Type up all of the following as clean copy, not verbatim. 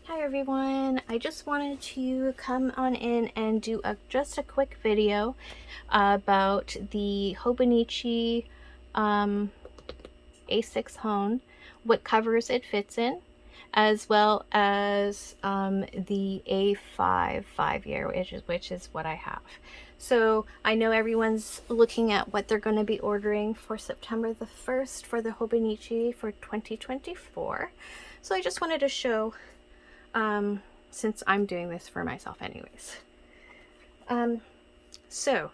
Hi everyone, I just wanted to come on in and do just a quick video about the Hobonichi A6 Hone, what covers it fits in, as well as the A5 5-year, which is what I have. So I know everyone's looking at what they're going to be ordering for September the 1st for the Hobonichi for 2024. So I just wanted to show since I'm doing this for myself anyways. So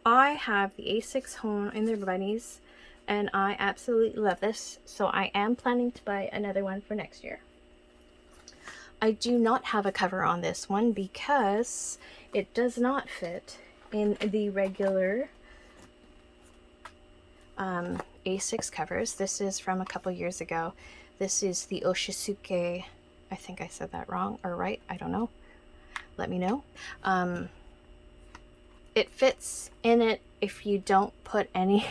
I have the A6 Hone in their bunnies and I absolutely love this, so I am planning to buy another one for next year. I do not have a cover on this one because it does not fit in the regular A6 covers. This is from a couple years ago. This is the Oshisuke, I think I said that wrong or right, I don't know. Let me know. It fits in it if you don't put any,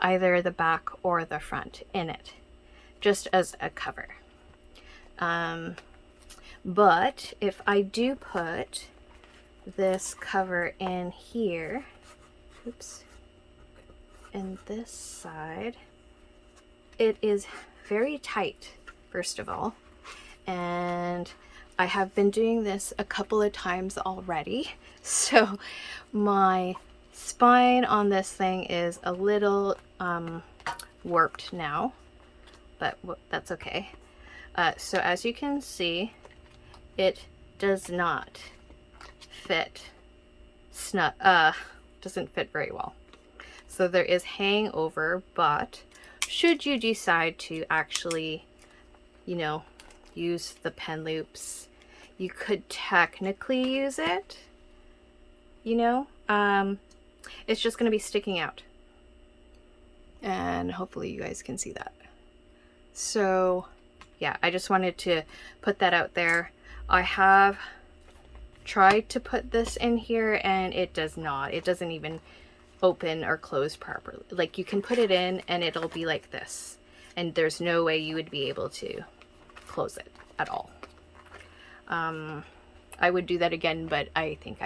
either the back or the front in it, just as a cover. But if I do put this cover in here, oops, in this side, it is very tight, first of all, and I have been doing this a couple of times already, so my spine on this thing is a little warped now, but that's okay. So as you can see, it does not fit doesn't fit very well. So there is hangover, but should you decide to actually, you know, use the pen loops, you could technically use it, you know. It's just going to be sticking out, and hopefully you guys can see that. So yeah, I just wanted to put that out there. I have tried to put this in here and it doesn't even open or close properly. Like, you can put it in and it'll be like this, and there's no way you would be able to close it at all. I would do that again, but I think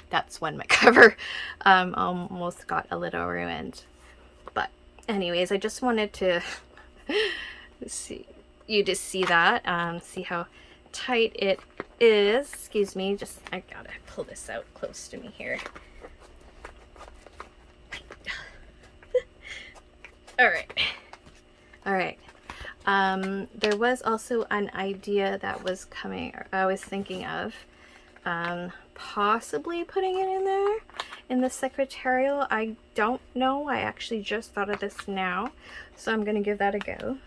that's when my cover almost got a little ruined. But anyways, I just wanted to see that, see how tight it is. Excuse me, I gotta pull this out close to me here. All right. There was also an idea that was coming, or I was thinking of, possibly putting it in there in the secretarial. I don't know. I actually just thought of this now, so I'm gonna give that a go.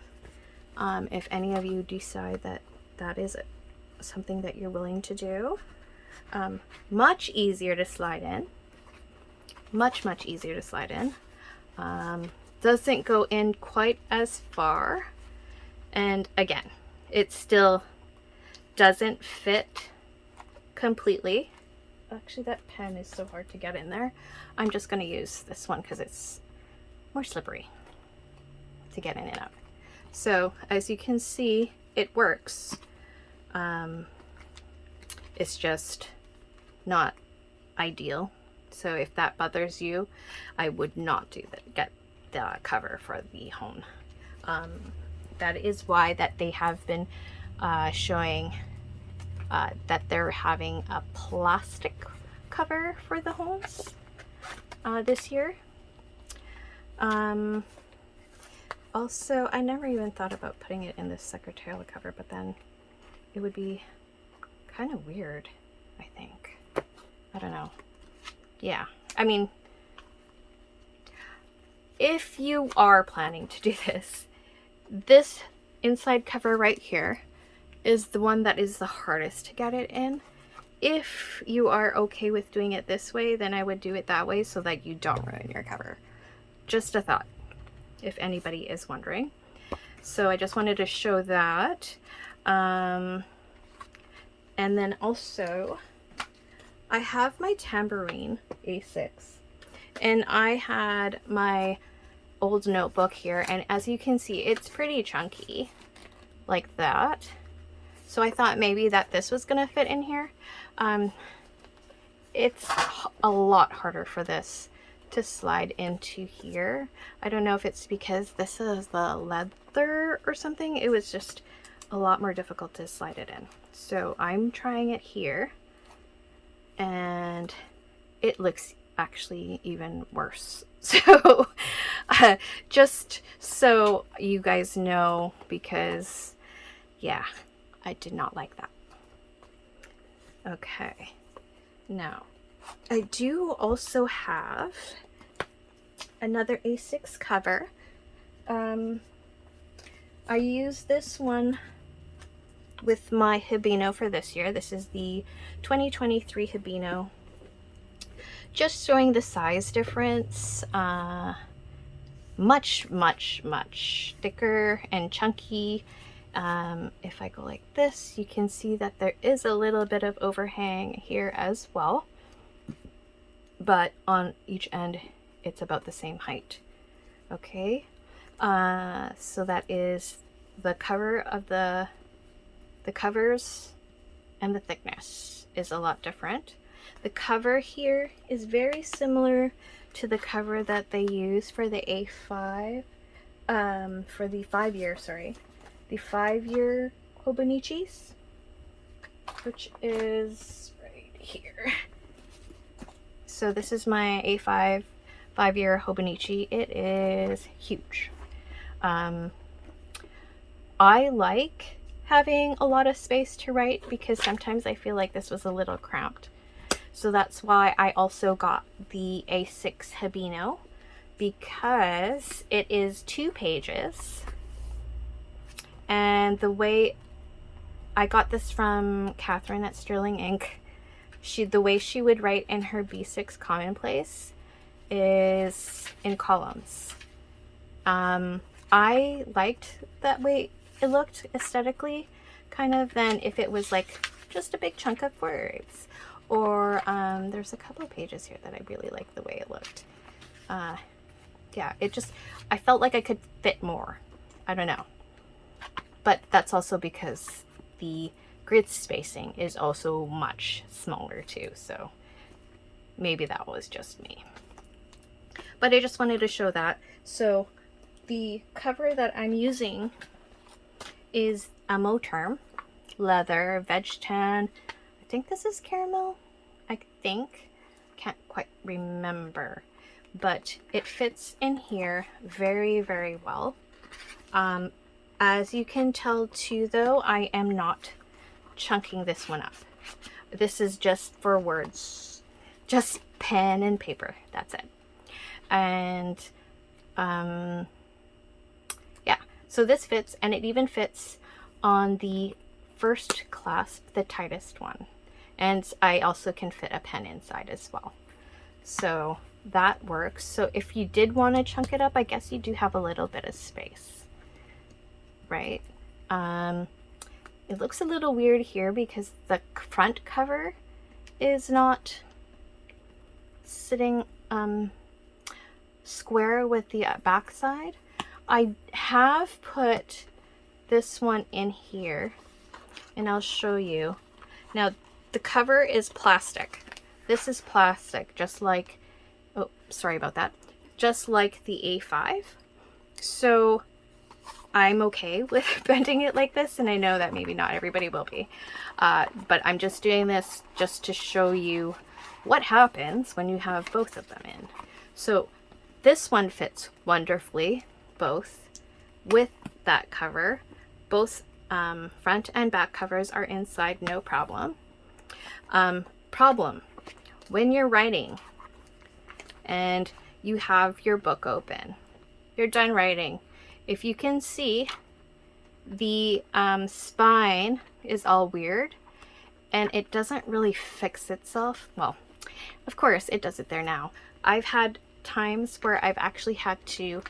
If any of you decide that that is something that you're willing to do, much easier to slide in. Much easier to slide in. Doesn't go in quite as far, and again, it still doesn't fit completely. Actually, that pen is so hard to get in there. I'm just going to use this one because it's more slippery to get in and out. So as you can see, it works. It's just not ideal. So if that bothers you, I would not get the cover for the Hone. That is why that they have been showing that they're having a plastic cover for the Hones this year. Also, I never even thought about putting it in this secretarial cover, but then it would be kind of weird, I think. I don't know. Yeah, I mean, if you are planning to do this inside cover right here is the one that is the hardest to get it in. If you are okay with doing it this way, then I would do it that way so that you don't ruin your cover. Just a thought, if anybody is wondering. So I just wanted to show that. And then also, I have my tambourine A6, and I had my old notebook here, and as you can see, it's pretty chunky like that. So I thought maybe that this was gonna fit in here. It's a lot harder for this to slide into here. I don't know if it's because this is the leather or something. It was just a lot more difficult to slide it in. So I'm trying it here, and it looks actually even worse. So just so you guys know, because yeah, I did not like that. Okay, now I do also have another A6 cover. I use this one with my Hobino for this year. This is the 2023 Hobino. Just showing the size difference. Much thicker and chunky. If I go like this, you can see that there is a little bit of overhang here as well, but on each end it's about the same height. Okay, so that is the cover of the covers, and the thickness is a lot different. The cover here is very similar to the cover that they use for the A5, for the 5-year, sorry, the 5-year Hobonichis, which is right here. So this is my A5 5-year Hobonichi. It is huge. I like having a lot of space to write because sometimes I feel like this was a little cramped. So that's why I also got the A6 Hobino, because it is 2 pages. And the way I got this from Catherine at Sterling Ink, the way she would write in her B6 Commonplace is in columns. I liked that way it looked aesthetically, kind of, than if it was like just a big chunk of words. Or there's a couple of pages here that I really like the way it looked. Yeah, I felt like I could fit more. I don't know. But that's also because the grid spacing is also much smaller too, so maybe that was just me. But I just wanted to show that. So the cover that I'm using is a Moterm leather veg tan. I think this is caramel. Can't quite remember, but it fits in here very well. As you can tell too, though, I am not chunking this one up. This is just for words, just pen and paper, that's it. And yeah, so this fits, and it even fits on the first clasp, the tightest one. And I also can fit a pen inside as well. So that works. So if you did want to chunk it up, I guess you do have a little bit of space, right? It looks a little weird here because the front cover is not sitting square with the back side. I have put this one in here, and I'll show you. Now, the cover is plastic. This is plastic, just like, oh, sorry about that, just like the A5. So I'm okay with bending it like this, and I know that maybe not everybody will be. But I'm just doing this just to show you what happens when you have both of them in. So this one fits wonderfully, both with that cover. Both front and back covers are inside, no problem. Problem, when you're writing and you have your book open, you're done writing. If you can see, the spine is all weird and it doesn't really fix itself. Well, of course it does it there now. I've had times where I've actually had to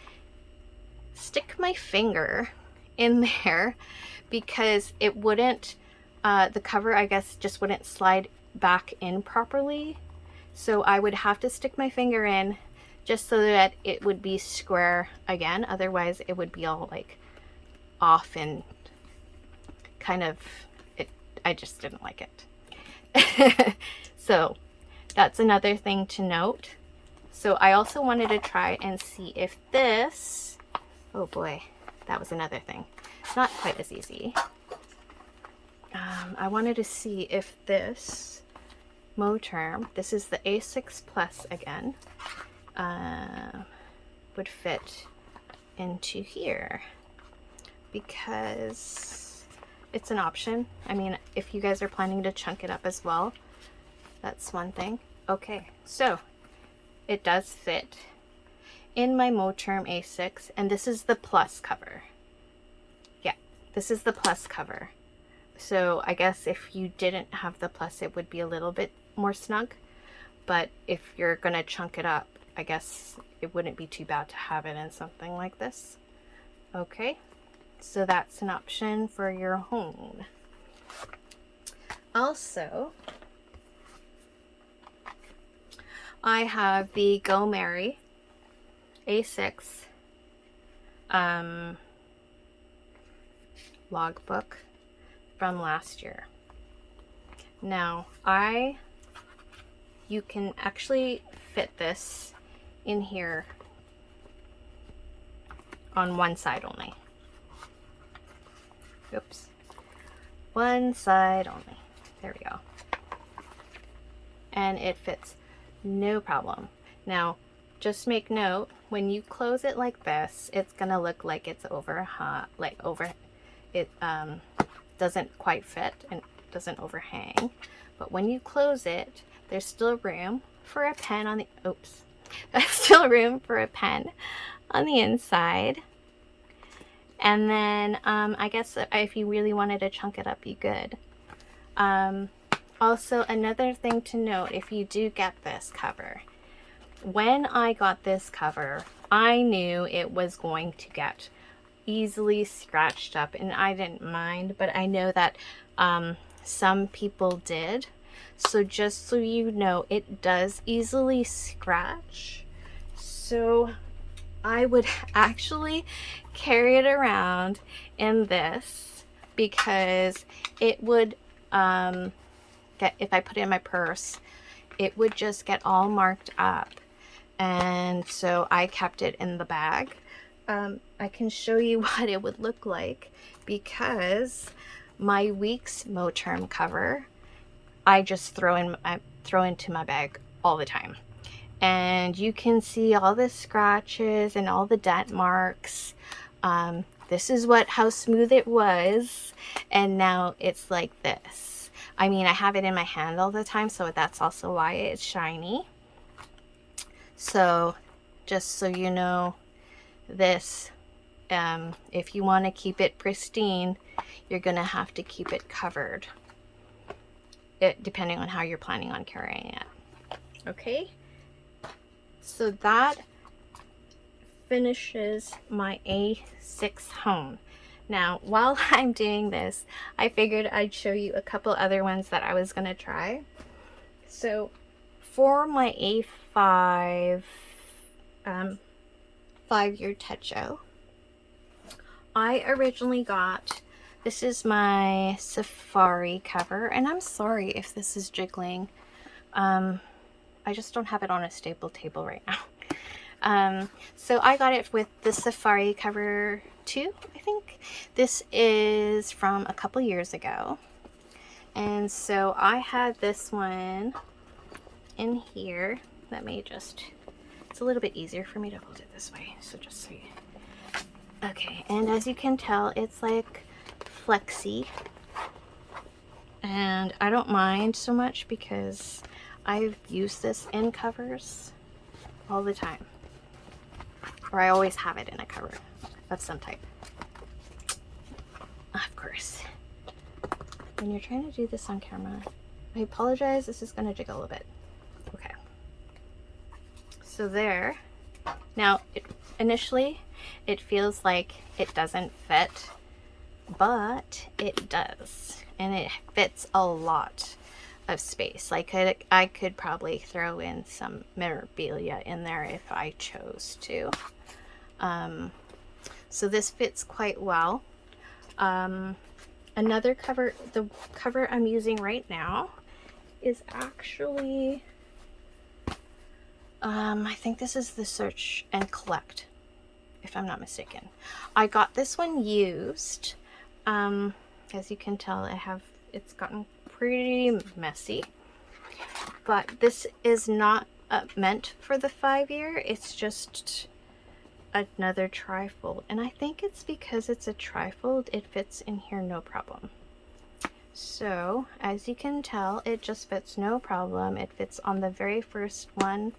stick my finger in there because it wouldn't, the cover, I guess, just wouldn't slide back in properly. So I would have to stick my finger in just so that it would be square again. Otherwise it would be all like off and kind of, I just didn't like it. So that's another thing to note. So I also wanted to try and see if this, oh boy, that was another thing. Not quite as easy. I wanted to see if this Moterm, this is the A6 Plus again, would fit into here, because it's an option. I mean, if you guys are planning to chunk it up as well, that's one thing. Okay, so it does fit in my Moterm A6, and this is the Plus cover. Yeah, this is the Plus cover. So I guess if you didn't have the Plus, it would be a little bit more snug. But if you're gonna chunk it up, I guess it wouldn't be too bad to have it in something like this. Okay, so that's an option for your home. Also, I have the Go Mary A6 logbook from last year. Now, you can actually fit this in here on one side only. Oops. One side only. There we go. And it fits no problem. Now, just make note, when you close it like this, it's gonna look like it's it doesn't quite fit and doesn't overhang. But when you close it, there's still room for a pen on the, oops. There's still room for a pen on the inside. And then I guess if you really wanted to chunk it up, you could. Also, another thing to note, if you do get this cover, when I got this cover, I knew it was going to get easily scratched up, and I didn't mind, but I know that some people did. So just so you know, it does easily scratch. So I would actually carry it around in this, because it would if I put it in my purse, it would just get all marked up. And so I kept it in the bag. I can show you what it would look like, because my week's Moterm cover, I just throw into my bag all the time. And you can see all the scratches and all the dent marks. This is how smooth it was, and now it's like this. I mean, I have it in my hand all the time, so that's also why it's shiny. So just so you know, this, if you want to keep it pristine, you're gonna have to keep it covered, depending on how you're planning on carrying it. Okay, so that finishes my A6 home. Now, while I'm doing this, I figured I'd show you a couple other ones that I was gonna try. So for my A5 5-year Techo, I originally got, this is my Safari cover, and I'm sorry if this is jiggling. I just don't have it on a stable table right now. So I got it with the Safari cover 2, I think. This is from a couple years ago. And so I had this one in here. Let me just, it's a little bit easier for me to hold it this way. So just so you, okay, and as you can tell, it's like flexy. And I don't mind so much, because I've used this in covers all the time. Or I always have it in a cover of some type. Of course. When you're trying to do this on camera, I apologize, this is gonna jiggle a bit. Okay. So there. Now, initially, it feels like it doesn't fit, but it does. And it fits a lot of space. Like I could probably throw in some memorabilia in there if I chose to. So this fits quite well. Another cover, the cover I'm using right now is actually, I think this is the Search and Collect, if I'm not mistaken. I got this one used. As you can tell, it's gotten pretty messy. But this is not meant for the 5-year. It's just another trifold, and I think it's because it's a trifold, it fits in here no problem. So as you can tell, it just fits no problem. It fits on the very first one,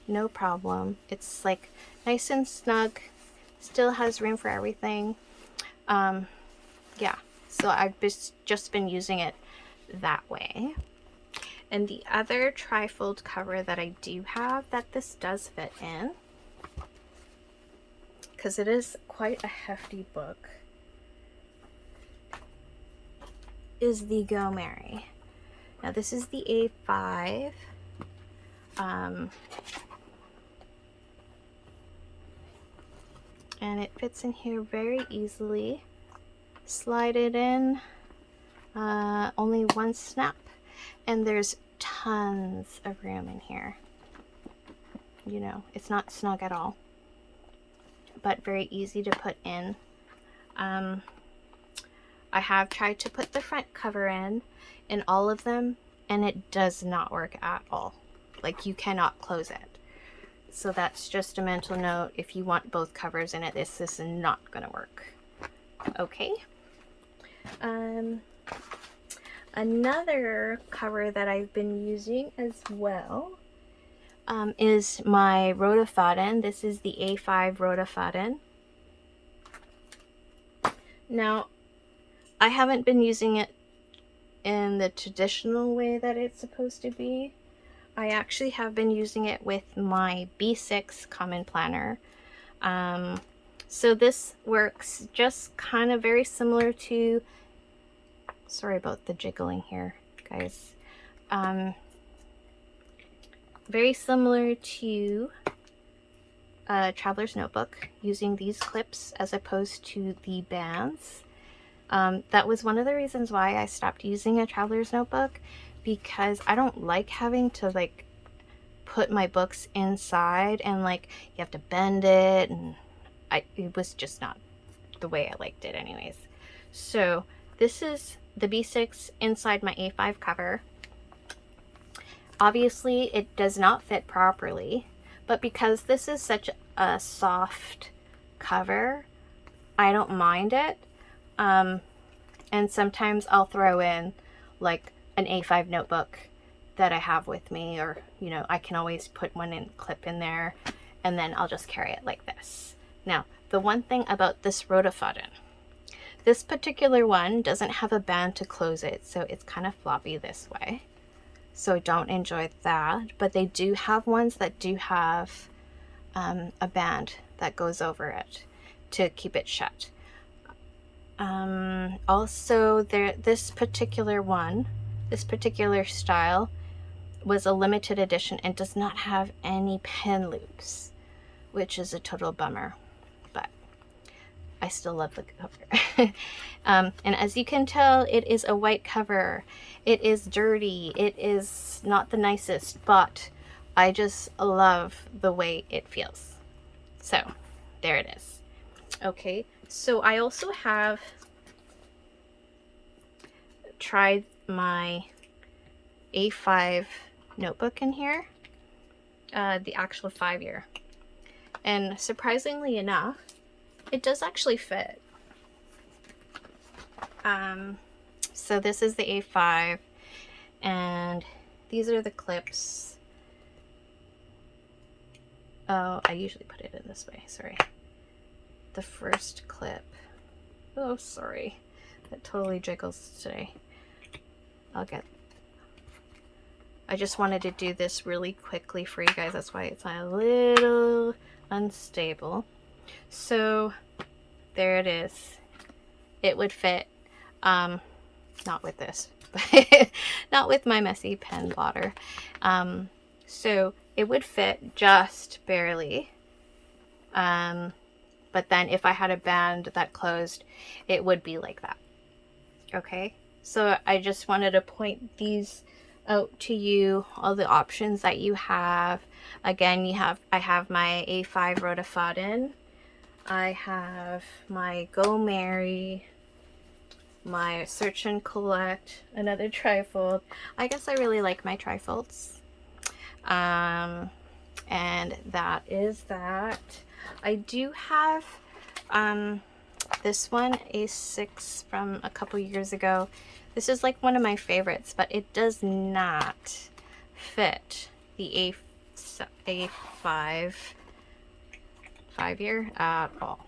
no problem. It's like nice and snug, still has room for everything. Yeah, so I've just been using it that way. And the other trifold cover that I do have that this does fit in, because it is quite a hefty book, is the Go Mary. Now this is the A5. And it fits in here very easily. Slide it in, only one snap, and there's tons of room in here. You know, it's not snug at all, but very easy to put in. I have tried to put the front cover in all of them, and it does not work at all. Like, you cannot close it. So that's just a mental note. If you want both covers in it, this is not gonna work. Okay. Another cover that I've been using as well is my Rhodia. This is the A5 Rhodia. Now, I haven't been using it in the traditional way that it's supposed to be. I actually have been using it with my B6 Common Planner. So this works just kind of very similar to, sorry about the jiggling here, guys. Very similar to a traveler's notebook, using these clips as opposed to the bands. That was one of the reasons why I stopped using a traveler's notebook, because I don't like having to like put my books inside and like you have to bend it, and it was just not the way I liked it anyways. So this is the B6 inside my A5 cover. Obviously it does not fit properly, but because this is such a soft cover, I don't mind it. And sometimes I'll throw in like an A5 notebook that I have with me, or you know, I can always put one in, clip in there, and then I'll just carry it like this. Now, the one thing about this Rhodia, this particular one doesn't have a band to close it, so it's kind of floppy this way. So I don't enjoy that, but they do have ones that do have a band that goes over it to keep it shut. Also, this particular style was a limited edition and does not have any pen loops, which is a total bummer, but I still love the cover. And as you can tell, it is a white cover. It is dirty. It is not the nicest, but I just love the way it feels. So there it is. Okay, so I also have tried my A5 notebook in here, the actual 5-year, and surprisingly enough, it does actually fit. So this is the A5, and these are the clips. Oh, I usually put it in this way, sorry. The first clip, oh sorry, that totally jiggles today. I just wanted to do this really quickly for you guys, that's why it's a little unstable. So there it is. It would fit, not with this, but not with my messy pen blotter. So it would fit just barely. But then if I had a band that closed, it would be like that. Okay, so I just wanted to point these out to you, all the options that you have. Again, I have my A5 Rhodia. I have my Go Mary, my Search and Collect, another trifold. I guess I really like my trifolds. And that is that. I do have this one, A6 from a couple years ago. This is like one of my favorites, but it does not fit the A5 5-year at all.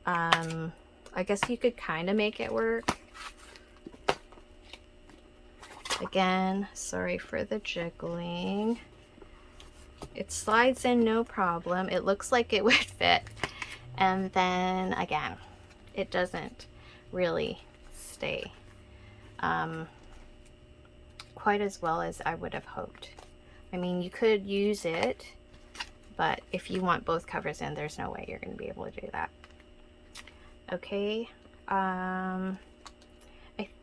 I guess you could kind of make it work. Again, sorry for the jiggling. It slides in no problem. It looks like it would fit. And then again, it doesn't really stay quite as well as I would have hoped. I mean, you could use it, but if you want both covers in, there's no way you're going to be able to do that. Okay, I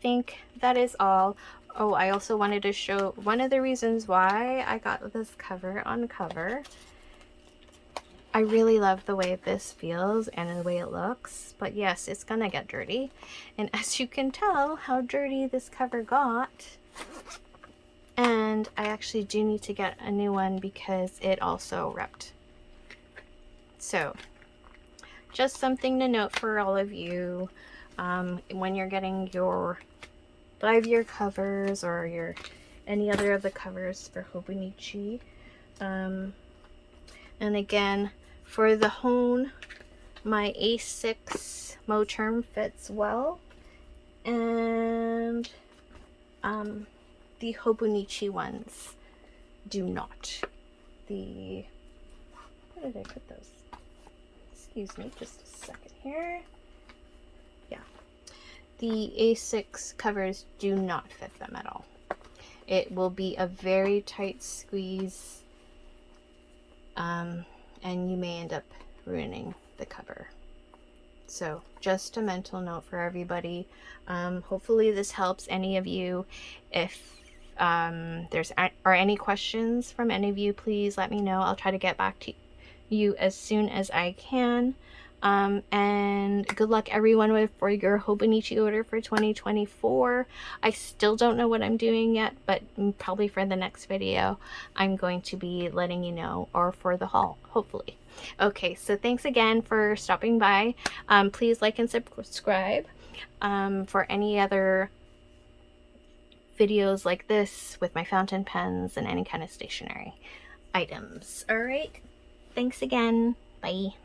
think that is all. Oh, I also wanted to show one of the reasons why I got this cover on cover. I really love the way this feels and the way it looks, but yes, it's gonna get dirty. And as you can tell how dirty this cover got, and I actually do need to get a new one because it also ripped. So just something to note for all of you when you're getting your 5-year covers or your any other of the covers for Hobonichi. And again, for the hone, my A6 Moterm fits well, and the Hobonichi ones do not. Where did I put those? Excuse me, just a second here. Yeah, the A6 covers do not fit them at all. It will be a very tight squeeze, and you may end up ruining the cover. So just a mental note for everybody. Hopefully this helps any of you. If there's any questions from any of you, please let me know. I'll try to get back to you as soon as I can. And good luck everyone for your Hobonichi order for 2024. I still don't know what I'm doing yet, but probably for the next video I'm going to be letting you know, or for the haul, hopefully. Okay, so thanks again for stopping by. Please like and subscribe for any other videos like this with my fountain pens and any kind of stationery items. All right, thanks again. Bye.